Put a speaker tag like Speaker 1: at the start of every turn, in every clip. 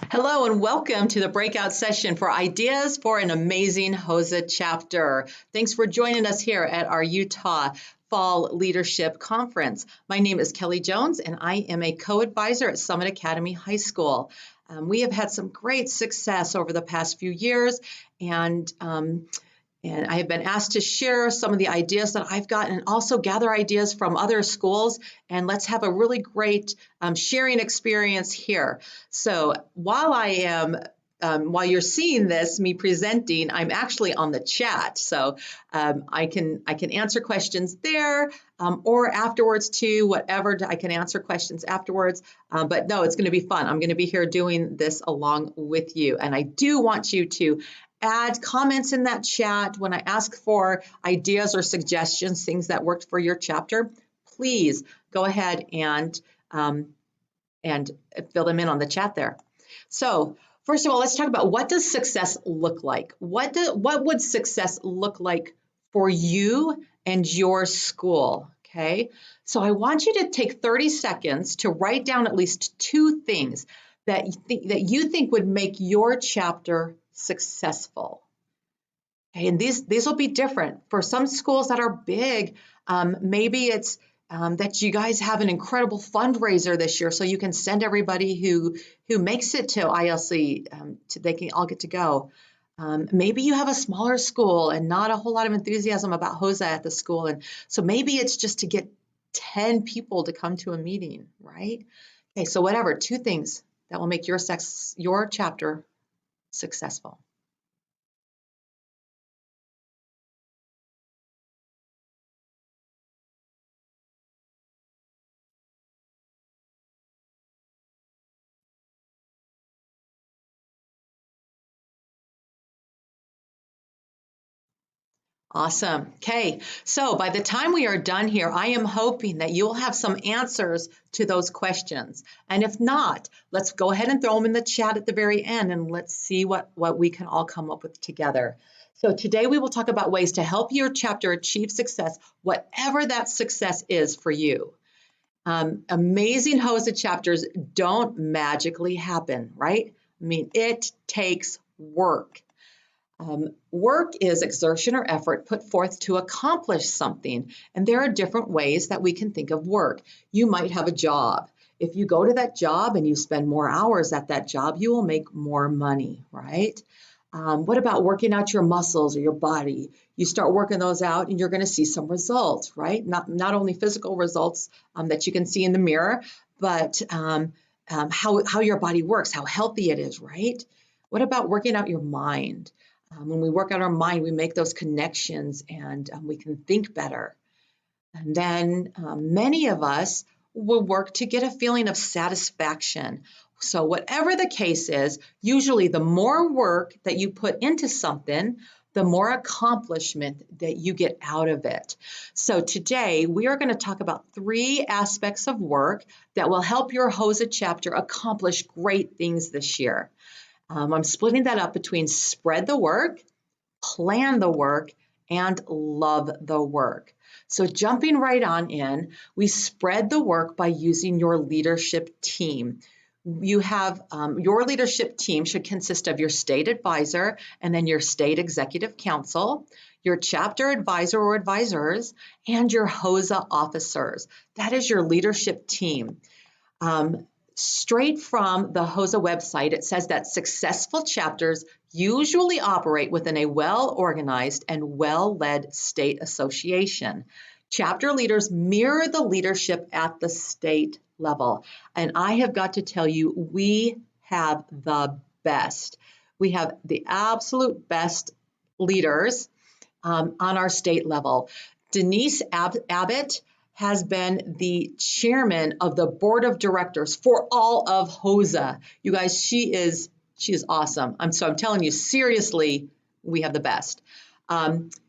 Speaker 1: Hello and welcome to the breakout session for Ideas for an Amazing HOSA Chapter. Thanks for joining us here at our Utah Fall Leadership Conference. My name is Kelly Jones and I am a co-advisor at Summit Academy High School. We have had some great success over the past few years and I have been asked to share some of the ideas that I've gotten and also gather ideas from other schools. And let's have a really great sharing experience here. So while you're seeing this, me presenting, I'm actually on the chat. So I can answer questions there or afterwards too, whatever. I can answer questions afterwards. But no, it's going to be fun. I'm going to be here doing this along with you. And I do want you to add comments in that chat when I ask for ideas or suggestions, things that worked for your chapter. Please go ahead and fill them in on the chat there. So first of all, let's talk about what does success look like? What would success look like for you and your school? Okay, so I want you to take 30 seconds to write down at least two things that you think would make your chapter successful. Okay, and these will be different. For some schools that are big, maybe it's that you guys have an incredible fundraiser this year, so you can send everybody who makes it to ILC, they can all get to go. Maybe you have a smaller school and not a whole lot of enthusiasm about HOSA at the school, and so maybe it's just to get 10 people to come to a meeting, right? Okay, so whatever, two things that will make your chapter successful. Awesome. Okay, so by the time we are done here, I am hoping that you'll have some answers to those questions. And if not, let's go ahead and throw them in the chat at the very end and let's see what we can all come up with together. So today we will talk about ways to help your chapter achieve success, whatever that success is for you. Amazing HOSA chapters don't magically happen, right? I mean, it takes work. Work is exertion or effort put forth to accomplish something, and there are different ways that we can think of work. You might have a job. If you go to that job and you spend more hours at that job, you will make more money, right? What about working out your muscles or your body? You start working those out and you're going to see some results, right? Not only physical results that you can see in the mirror, but how your body works, how healthy it is, right? What about working out your mind? When we work out our mind, we make those connections and we can think better. And then many of us will work to get a feeling of satisfaction. So whatever the case is, usually the more work that you put into something, the more accomplishment that you get out of it. So today we are going to talk about 3 aspects of work that will help your HOSA chapter accomplish great things this year. I'm splitting that up between spread the work, plan the work, and love the work. So jumping right on in, we spread the work by using your leadership team. You have your leadership team should consist of your state advisor and then your state executive council, your chapter advisor or advisors, and your HOSA officers. That is your leadership team. Straight from the HOSA website, it says that successful chapters usually operate within a well-organized and well-led state association. Chapter leaders mirror the leadership at the state level. And I have got to tell you, we have the best. We have the absolute best leaders on our state level. Denise Abbott has been the chairman of the board of directors for all of HOSA. You guys, she is awesome. I'm telling you, seriously, we have the best.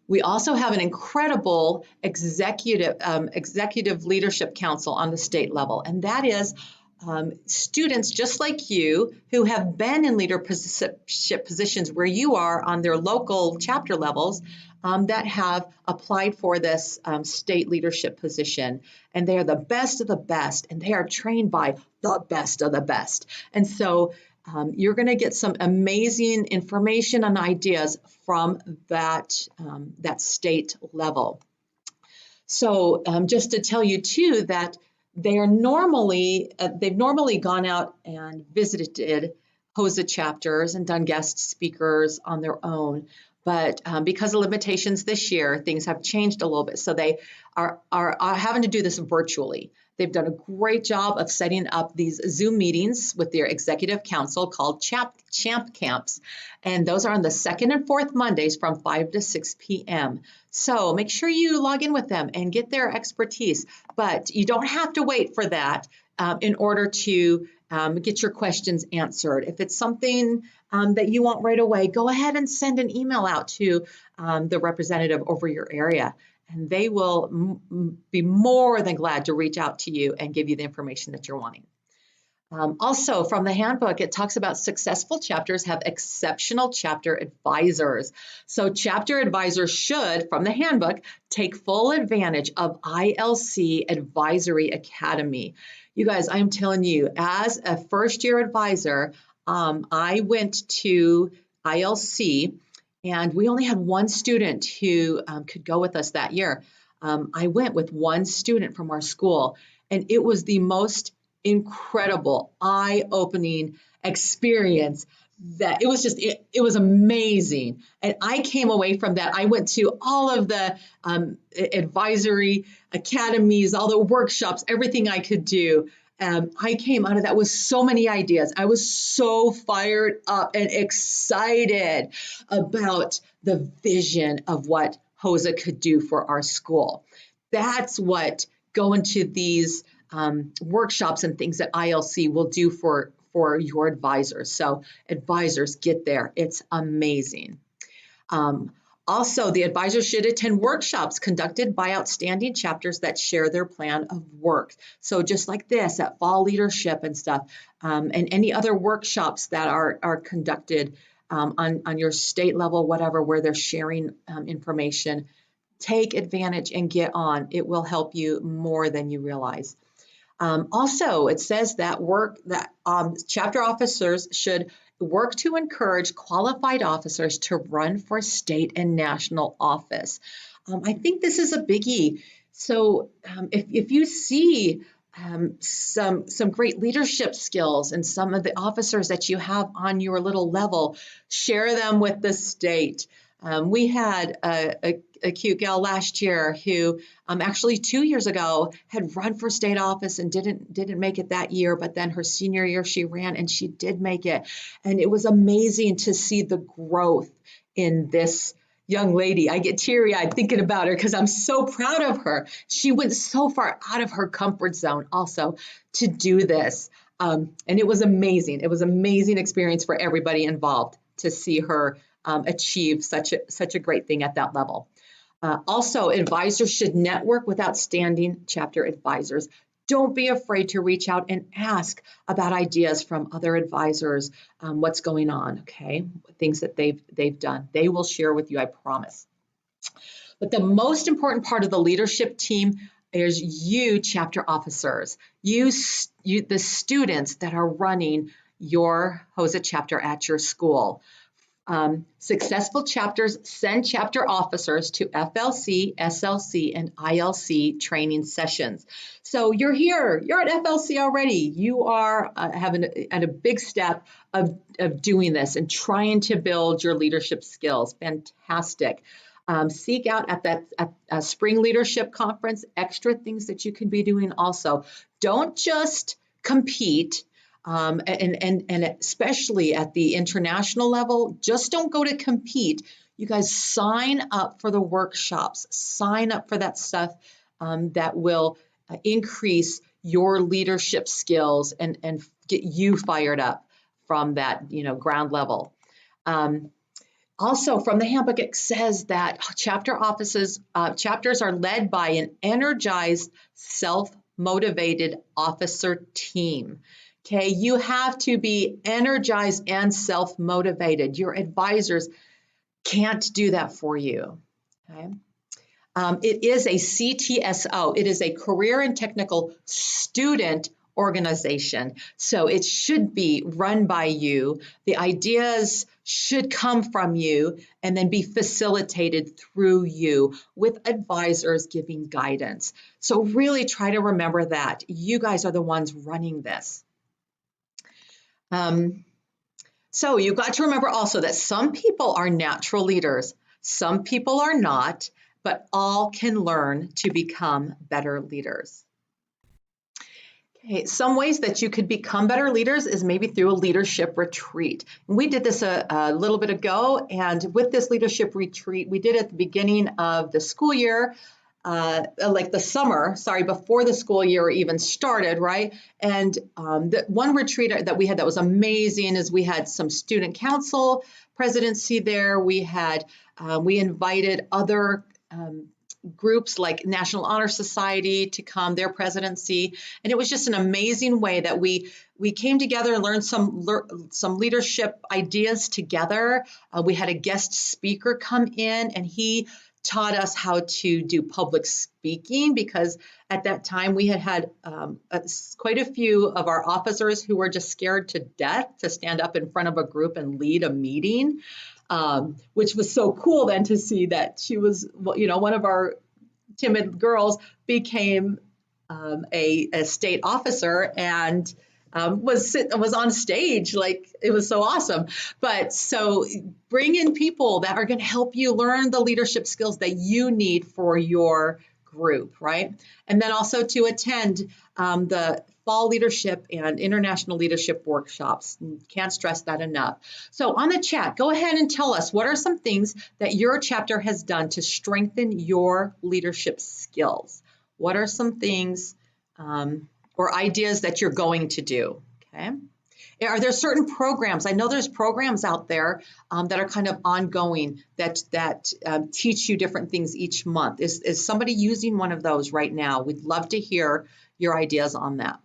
Speaker 1: We also have an incredible executive leadership council on the state level, and that is students just like you who have been in leadership positions where you are on their local chapter levels that have applied for this state leadership position. And they are the best of the best, and they are trained by the best of the best. And so You're going to get some amazing information and ideas from that state level. So just to tell you too that they've normally gone out and visited HOSA chapters and done guest speakers on their own. But because of limitations this year, things have changed a little bit. So they are having to do this virtually. They've done a great job of setting up these Zoom meetings with their executive council called Champ Camps. And those are on the second and fourth Mondays from 5 to 6 p.m. So make sure you log in with them and get their expertise. But you don't have to wait for that in order to get your questions answered. If it's something that you want right away, go ahead and send an email out to the representative over your area, and they will be more than glad to reach out to you and give you the information that you're wanting. Also, from the handbook, it talks about successful chapters have exceptional chapter advisors. So chapter advisors should, from the handbook, take full advantage of ILC Advisory Academy. You guys, I'm telling you, as a first-year advisor, I went to ILC, and we only had one student who could go with us that year. I went with one student from our school, and it was the most incredible, eye-opening experience. That it was amazing. And I came away from that. I went to all of the advisory academies, all the workshops, everything I could do. I came out of that with so many ideas. I was so fired up and excited about the vision of what HOSA could do for our school. That's what going to these workshops and things that ILC will do for your advisors. So advisors, get there. It's amazing. Also, the advisors should attend workshops conducted by outstanding chapters that share their plan of work. So just like this at Fall Leadership and stuff, and any other workshops that are conducted on your state level, whatever, where they're sharing information, take advantage and get on. It will help you more than you realize. Also, it says that chapter officers should work to encourage qualified officers to run for state and national office. I think this is a biggie. So if you see some great leadership skills and some of the officers that you have on your little level, share them with the state. We had a cute gal last year who actually 2 years ago had run for state office and didn't make it that year, but then her senior year she ran and she did make it. And it was amazing to see the growth in this young lady. I get teary-eyed thinking about her because I'm so proud of her. She went so far out of her comfort zone also to do this. And it was amazing. It was an amazing experience for everybody involved to see her achieve such a great thing at that level. Also, advisors should network with outstanding chapter advisors. Don't be afraid to reach out and ask about ideas from other advisors, what's going on, okay? Things that they've done. They will share with you, I promise. But the most important part of the leadership team is you, chapter officers, you the students that are running your HOSA chapter at your school. Successful chapters send chapter officers to FLC, SLC, and ILC training sessions. So you're here, you're at FLC already. You are at a big step of doing this and trying to build your leadership skills. Fantastic. Seek out at that spring leadership conference extra things that you can be doing also. Don't just compete. And especially at the international level, just don't go to compete. You guys sign up for the workshops, sign up for that stuff that will increase your leadership skills and get you fired up from that, ground level. Also, from the handbook, it says that chapters are led by an energized, self-motivated officer team. Okay, you have to be energized and self-motivated. Your advisors can't do that for you. Okay, it is a CTSO. It is a Career and Technical Student organization. So it should be run by you. The ideas should come from you and then be facilitated through you with advisors giving guidance. So really try to remember that you guys are the ones running this. So you've got to remember also that some people are natural leaders, some people are not, but all can learn to become better leaders. Okay, some ways that you could become better leaders is maybe through a leadership retreat. And we did this a little bit ago, and with this leadership retreat, we did it at the beginning of the school year, like the summer, before the school year even started, right? And the one retreat that we had that was amazing is we had some student council presidency there. We had, we invited other groups like National Honor Society to come, their presidency. And it was just an amazing way that we came together and learned some leadership ideas together. We had a guest speaker come in, and he taught us how to do public speaking, because at that time we had quite a few of our officers who were just scared to death to stand up in front of a group and lead a meeting, which was so cool then to see that she was, one of our timid girls became a state officer and was on stage. Like, it was so awesome. But so bring in people that are going to help you learn the leadership skills that you need for your group, right? And then also to attend the fall leadership and international leadership workshops. Can't stress that enough. So on the chat, go ahead and tell us, what are some things that your chapter has done to strengthen your leadership skills? What are some things or ideas that you're going to do? Okay. Are there certain programs? I know there's programs out there that are kind of ongoing that teach you different things each month. Is somebody using one of those right now? We'd love to hear your ideas on that.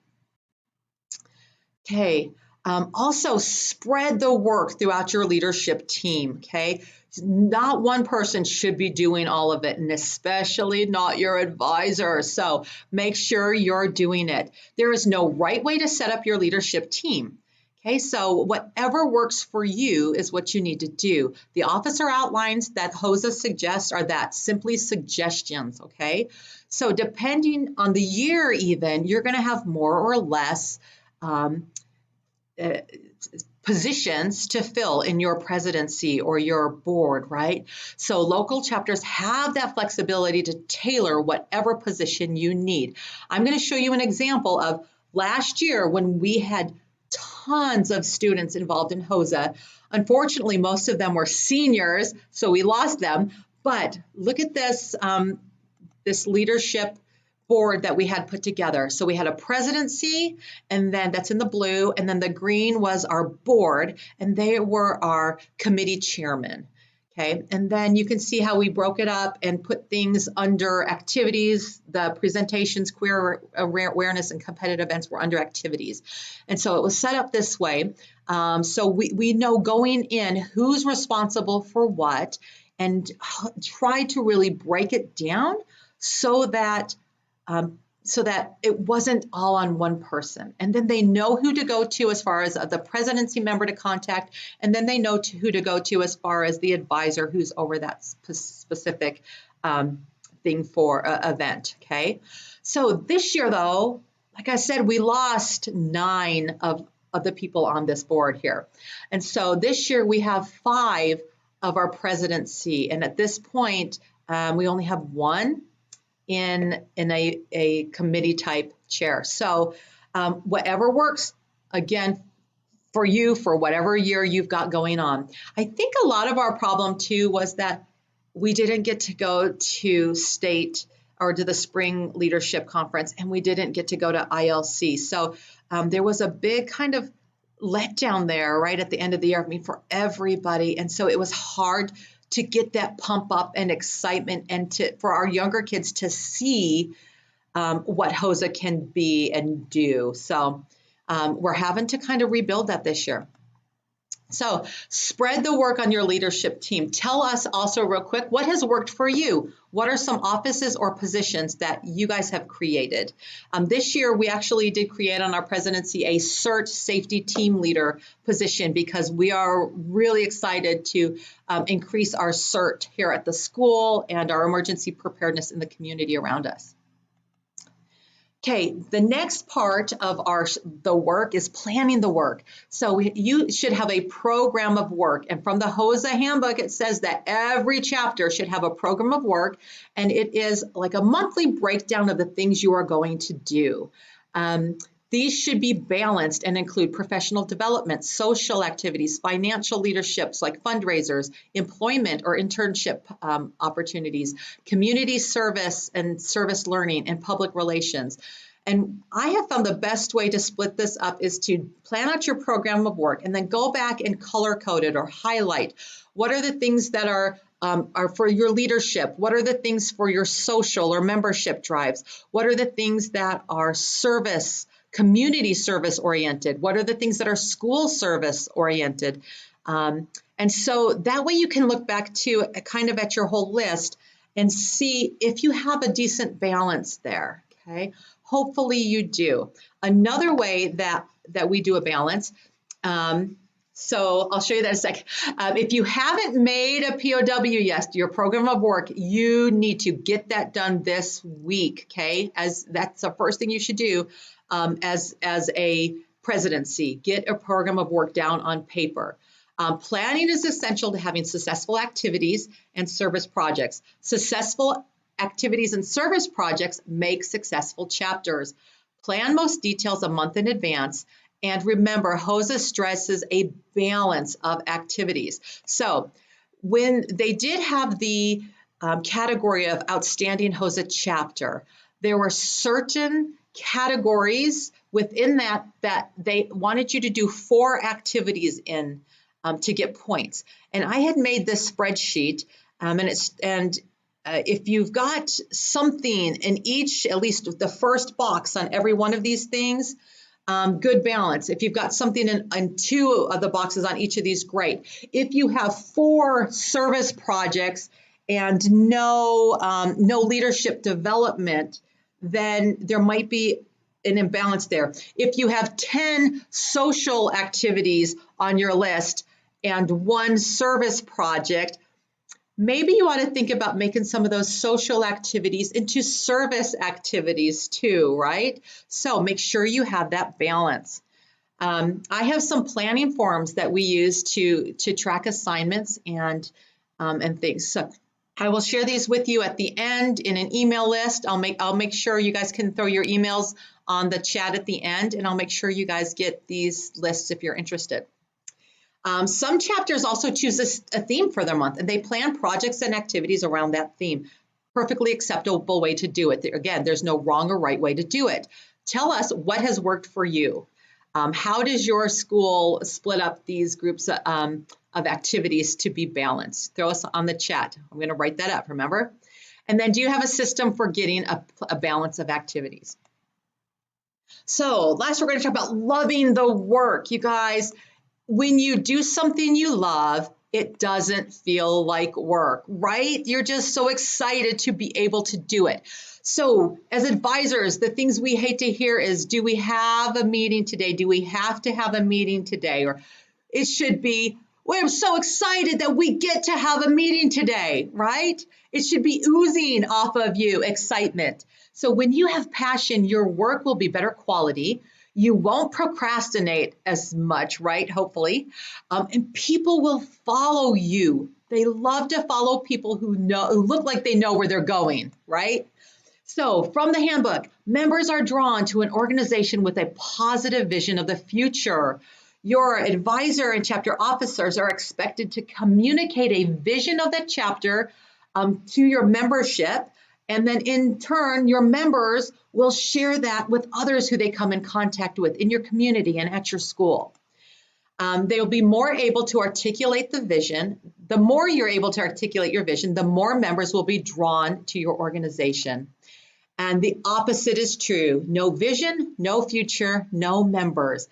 Speaker 1: Okay. Also, spread the work throughout your leadership team. Okay. Not one person should be doing all of it, and especially not your advisor. So make sure you're doing it. There is no right way to set up your leadership team. Okay, so whatever works for you is what you need to do. The officer outlines that HOSA suggests are simply suggestions, okay? So depending on the year even, you're going to have more or less positions to fill in your presidency or your board, right? So local chapters have that flexibility to tailor whatever position you need. I'm going to show you an example of last year when we had tons of students involved in HOSA. Unfortunately, most of them were seniors, so we lost them. But look at this, this leadership board that we had put together. So we had a presidency, and then that's in the blue, and then the green was our board, and they were our committee chairmen. Okay, and then you can see how we broke it up and put things under activities. The presentations, queer awareness, and competitive events were under activities. And so it was set up this way. So we know going in who's responsible for what, and try to really break it down so that it wasn't all on one person. And then they know who to go to as far as the presidency member to contact, and then they know who to go to as far as the advisor who's over that specific thing for event, okay? So this year, though, like I said, we lost 9 of the people on this board here. And so this year we have 5 of our presidency, and at this point, we only have 1 in a committee type chair. So whatever works, again, for you, for whatever year you've got going on. I think a lot of our problem too was that we didn't get to go to state or to the spring leadership conference, and we didn't get to go to ILC. So there was a big kind of letdown there right at the end of the year, for everybody. And so it was hard to get that pump up and excitement, and for our younger kids to see what HOSA can be and do. So we're having to kind of rebuild that this year. So spread the work on your leadership team. Tell us also real quick, what has worked for you? What are some offices or positions that you guys have created? This year, we actually did create on our presidency a CERT safety team leader position because we are really excited to increase our CERT here at the school and our emergency preparedness in the community around us. Okay, the next part of the work is planning the work. So you should have a program of work. And from the HOSA handbook, it says that every chapter should have a program of work. And it is like a monthly breakdown of the things you are going to do. These should be balanced and include professional development, social activities, financial leaderships like fundraisers, employment or internship opportunities, community service and service learning, and public relations. And I have found the best way to split this up is to plan out your program of work and then go back and color code it or highlight. What are the things that are for your leadership? What are the things for your social or membership drives? What are the things that are community service oriented? What are the things that are school service oriented? And so that way you can look back to kind of at your whole list and see if you have a decent balance there, okay? Hopefully you do. Another way that we do a balance, so I'll show you that in a sec. If you haven't made a POW yet, your program of work, you need to get that done this week, okay? As that's the first thing you should do as a presidency. Get a program of work down on paper. Planning is essential to having successful activities and service projects. Successful activities and service projects make successful chapters. Plan most details a month in advance. And remember, HOSA stresses a balance of activities. So when they did have the category of outstanding HOSA chapter, there were certain categories within that they wanted you to do 4 activities in to get points. And I had made this spreadsheet, if you've got something in each, at least the first box on every one of these things, good balance. If you've got something in 2 of the boxes on each of these, great. If you have 4 service projects and no leadership development, then there might be an imbalance there. If you have 10 social activities on your list and 1 service project, maybe you ought to think about making some of those social activities into service activities too, right? So make sure you have that balance. I have some planning forms that we use to track assignments and things. So I will share these with you at the end in an email list. I'll make sure you guys can throw your emails on the chat at the end, and I'll make sure you guys get these lists if you're interested. Some chapters also choose a theme for their month, and they plan projects and activities around that theme. Perfectly acceptable way to do it. Again, there's no wrong or right way to do it. Tell us what has worked for you. How does your school split up these groups of activities to be balanced? Throw us on the chat. I'm going to write that up, remember? And then do you have a system for getting a balance of activities? So last, we're going to talk about loving the work. You guys, when you do something you love, it doesn't feel like work, right? You're just so excited to be able to do it. So as advisors, the things we hate to hear is, do we have a meeting today? Do we have to have a meeting today? Or it should be, we're so excited that we get to have a meeting today, right? It should be oozing off of you excitement. So when you have passion, your work will be better quality. You won't procrastinate as much, right? Hopefully. And people will follow you. They love to follow people who look like they know where they're going, right? So from the handbook, members are drawn to an organization with a positive vision of the future. Your advisor and chapter officers are expected to communicate a vision of that chapter to your membership. And then in turn, your members will share that with others who they come in contact with in your community and at your school. They will be more able to articulate the vision. The more you're able to articulate your vision, the more members will be drawn to your organization. And the opposite is true. No vision, no future, no members.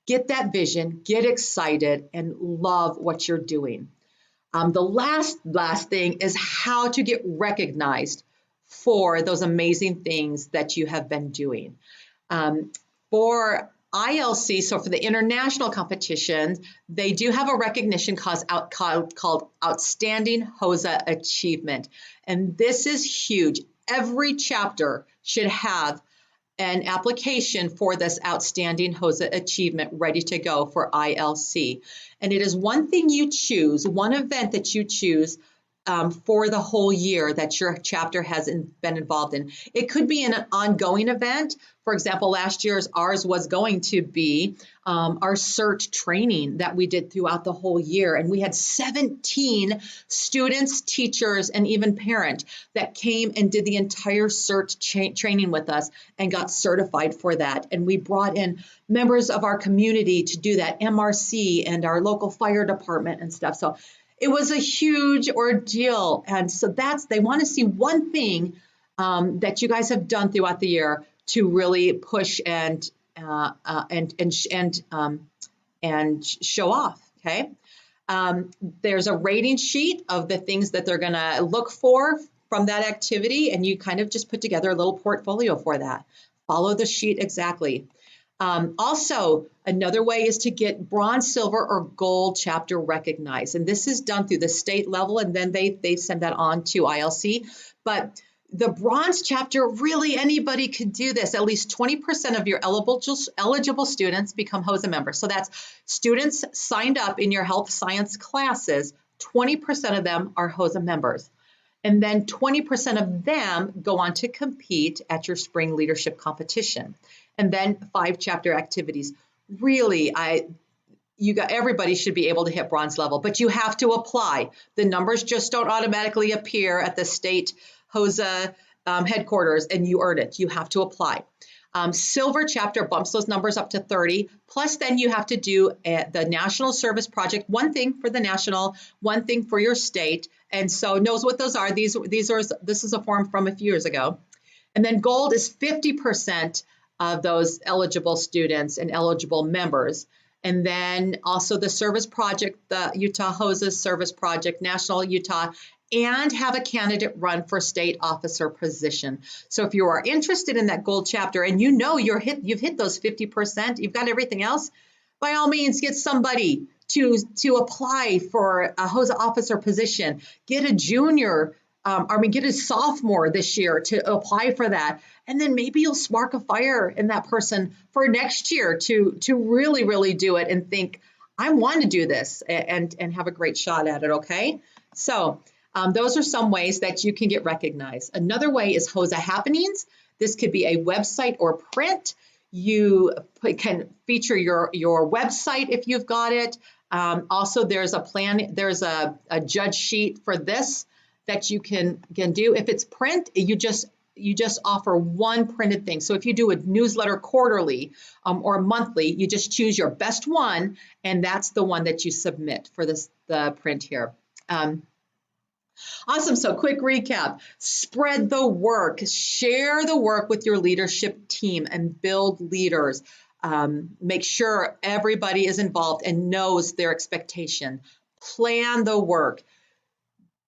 Speaker 1: get that vision, get excited, and love what you're doing. The last thing is how to get recognized for those amazing things that you have been doing. For ILC, so for the international competitions, they do have a recognition called Outstanding HOSA Achievement. And this is huge. Every chapter should have an application for this Outstanding HOSA Achievement ready to go for ILC. And it is one thing you choose, one event that you choose for the whole year that your chapter has been involved in. It could be an ongoing event. For example, last year's ours was going to be our CERT training that we did throughout the whole year. And we had 17 students, teachers, and even parents that came and did the entire CERT training with us and got certified for that. And we brought in members of our community to do that, MRC and our local fire department and stuff. So it was a huge ordeal. And so they want to see one thing that you guys have done throughout the year to really push and show off. Okay. There's a rating sheet of the things that they're going to look for from that activity, and you kind of just put together a little portfolio for that. Follow the sheet exactly. Also, another way is to get bronze, silver, or gold chapter recognized. And this is done through the state level, and then they send that on to ILC. But the bronze chapter, really anybody could do this. At least 20% of your eligible students become HOSA members. So that's students signed up in your health science classes, 20% of them are HOSA members. And then 20% of them go on to compete at your spring leadership competition. And then 5 chapter activities. Really, everybody should be able to hit bronze level, but you have to apply. The numbers just don't automatically appear at the state HOSA headquarters and you earn it. You have to apply. Silver chapter bumps those numbers up to 30. Plus, then you have to do the national service project, one thing for the national, one thing for your state. And so knows what those are. This is a form from a few years ago. And then gold is 50% of those eligible students and eligible members. And then also the service project, the Utah HOSA service project, National Utah, and have a candidate run for state officer position. So if you are interested in that gold chapter and you know you've hit those 50%, you've got everything else, by all means, get somebody to apply for a HOSA officer position. Get a junior, get a sophomore this year to apply for that. And then maybe you'll spark a fire in that person for next year to really, really do it and think, I want to do this and have a great shot at it, okay? So those are some ways that you can get recognized. Another way is HOSA Happenings. This could be a website or print. You can feature your website if you've got it. Also, there's a judge sheet for this that you can do. If it's print, you just offer one printed thing. So if you do a newsletter quarterly or monthly, you just choose your best one, and that's the one that you submit for the print here. Awesome. So quick recap, spread the work, share the work with your leadership team and build leaders. Make sure everybody is involved and knows their expectation. Plan the work.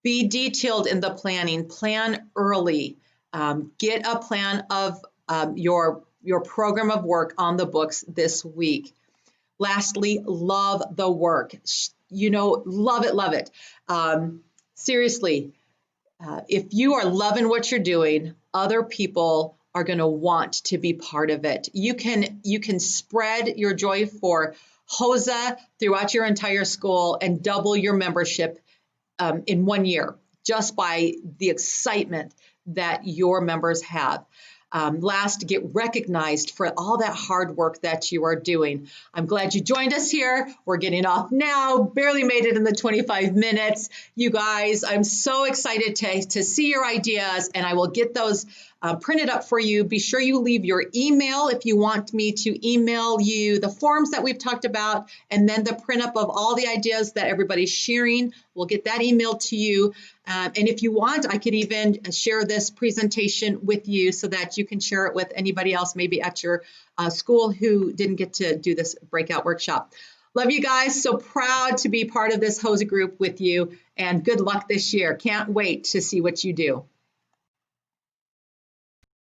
Speaker 1: Be detailed in the planning. Plan early. Get a plan of your program of work on the books this week. Lastly, love the work. Love it, love it. Seriously, if you are loving what you're doing, other people are going to want to be part of it. You can spread your joy for HOSA throughout your entire school and double your membership in 1 year just by the excitement that your members have. Last, get recognized for all that hard work that you are doing. I'm glad you joined us here. We're getting off now, barely made it in the 25 minutes. You guys, I'm so excited to see your ideas, and I will get those printed up for you. Be sure you leave your email if you want me to email you the forms that we've talked about, and then the print up of all the ideas that everybody's sharing. We'll get that emailed to you. And if you want, I could even share this presentation with you so that you can share it with anybody else, maybe at your school who didn't get to do this breakout workshop. Love you guys. So proud to be part of this HOSA group with you, and good luck this year. Can't wait to see what you do.